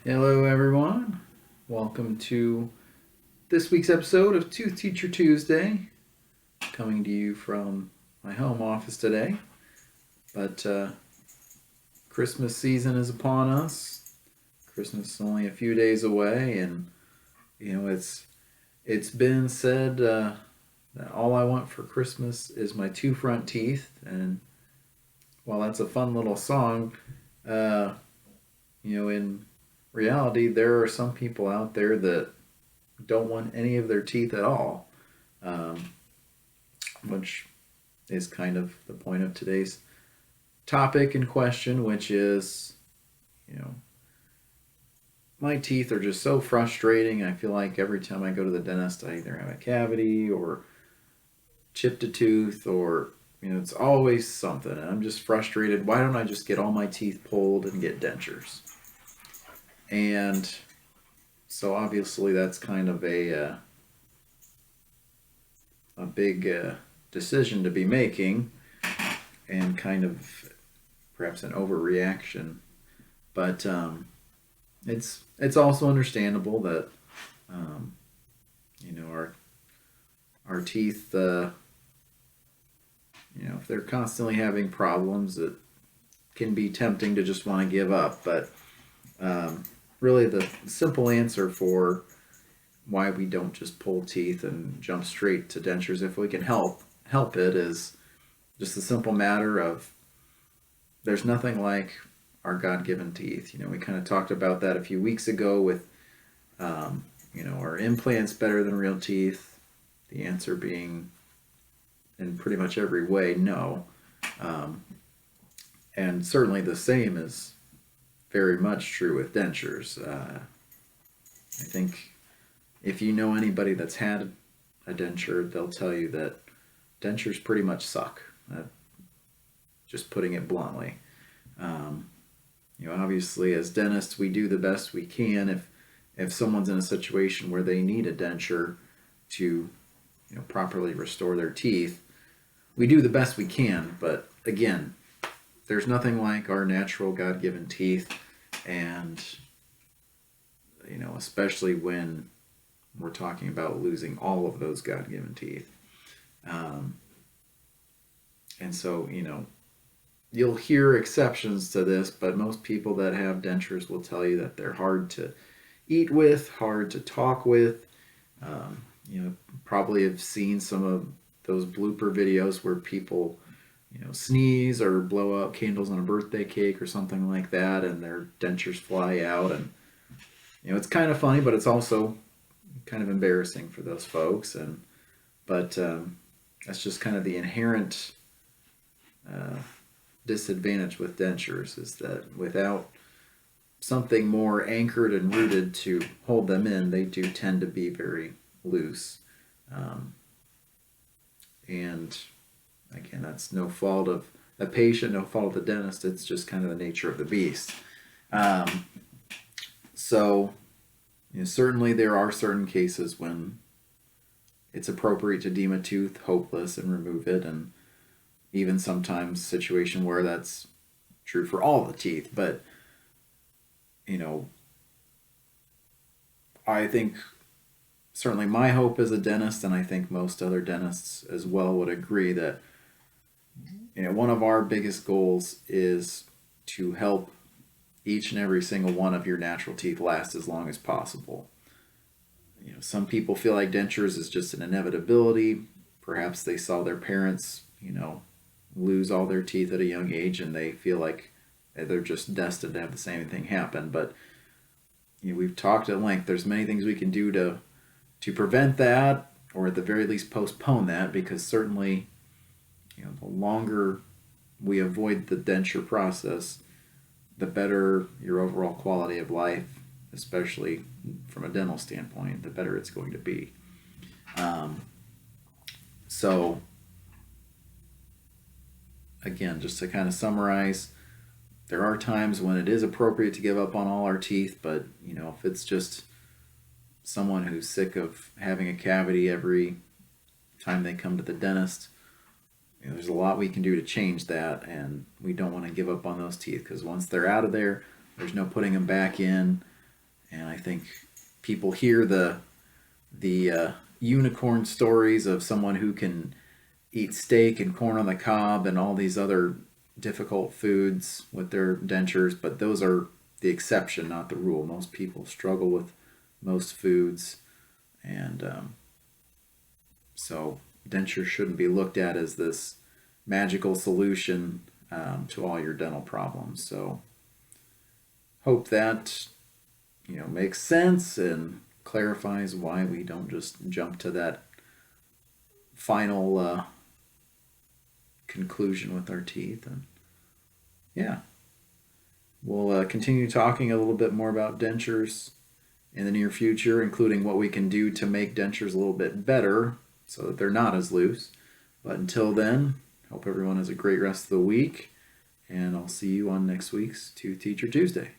Hello, everyone. Welcome to this week's episode of Tooth Teacher Tuesday, coming to you from my home office today. But Christmas season is upon us. Christmas is only a few days away, and it's been said that all I want for Christmas is my two front teeth. And while that's a fun little song, uh, in reality, there are some people out there that don't want any of their teeth at all, um, which is kind of the point of today's topic in question, which is, you know, my teeth are just so frustrating. I feel like every time I go to the dentist, I either have a cavity or chipped a tooth or, it's always something. And I'm just frustrated. Why don't I just get all my teeth pulled and get dentures? And so obviously that's kind of a big decision to be making, and kind of perhaps an overreaction. But it's also understandable that our teeth, if they're constantly having problems, it can be tempting to just want to give up. But really, the simple answer for why we don't just pull teeth and jump straight to dentures if we can help it is just the simple matter of there's nothing like our God-given teeth. We kind of talked about that a few weeks ago with are implants better than real teeth? The answer being in pretty much every way no. And certainly the same is very much true with dentures. I think if you know anybody that's had a denture, they'll tell you that dentures pretty much suck. Just putting it bluntly. Obviously, as dentists, we do the best we can. If someone's in a situation where they need a denture to, properly restore their teeth, we do the best we can. But again, there's nothing like our natural God-given teeth, and especially when we're talking about losing all of those God-given teeth. And so, you'll hear exceptions to this, but most people that have dentures will tell you that they're hard to eat with, hard to talk with. Probably have seen some of those blooper videos where people, sneeze or blow out candles on a birthday cake or something like that, and their dentures fly out. And, it's kind of funny, but it's also kind of embarrassing for those folks. But that's just kind of the inherent disadvantage with dentures, is that without something more anchored and rooted to hold them in, they do tend to be very loose. And again, that's no fault of the patient, no fault of the dentist. It's just kind of the nature of the beast. So certainly there are certain cases when it's appropriate to deem a tooth hopeless and remove it, and even sometimes a situation where that's true for all the teeth. But I think certainly my hope as a dentist, and I think most other dentists as well would agree, that one of our biggest goals is to help each and every single one of your natural teeth last as long as possible. Some people feel like dentures is just an inevitability. Perhaps they saw their parents, lose all their teeth at a young age, and they feel like they're just destined to have the same thing happen. But we've talked at length. There's many things we can do to prevent that, or at the very least postpone that, because certainly, the longer we avoid the denture process, the better your overall quality of life, especially from a dental standpoint, the better it's going to be. So again, just to kind of summarize, there are times when it is appropriate to give up on all our teeth, but if it's just someone who's sick of having a cavity every time they come to the dentist, there's a lot we can do to change that, and we don't want to give up on those teeth, because once they're out of there, there's no putting them back in. And I think people hear the unicorn stories of someone who can eat steak and corn on the cob and all these other difficult foods with their dentures, but those are the exception, not the rule. Most people struggle with most foods, and so dentures shouldn't be looked at as this magical solution to all your dental problems. So hope that makes sense and clarifies why we don't just jump to that final conclusion with our teeth. And yeah, we'll continue talking a little bit more about dentures in the near future, including what we can do to make dentures a little bit better so that they're not as loose. But until then, hope everyone has a great rest of the week, and I'll see you on next week's Tooth Teacher Tuesday.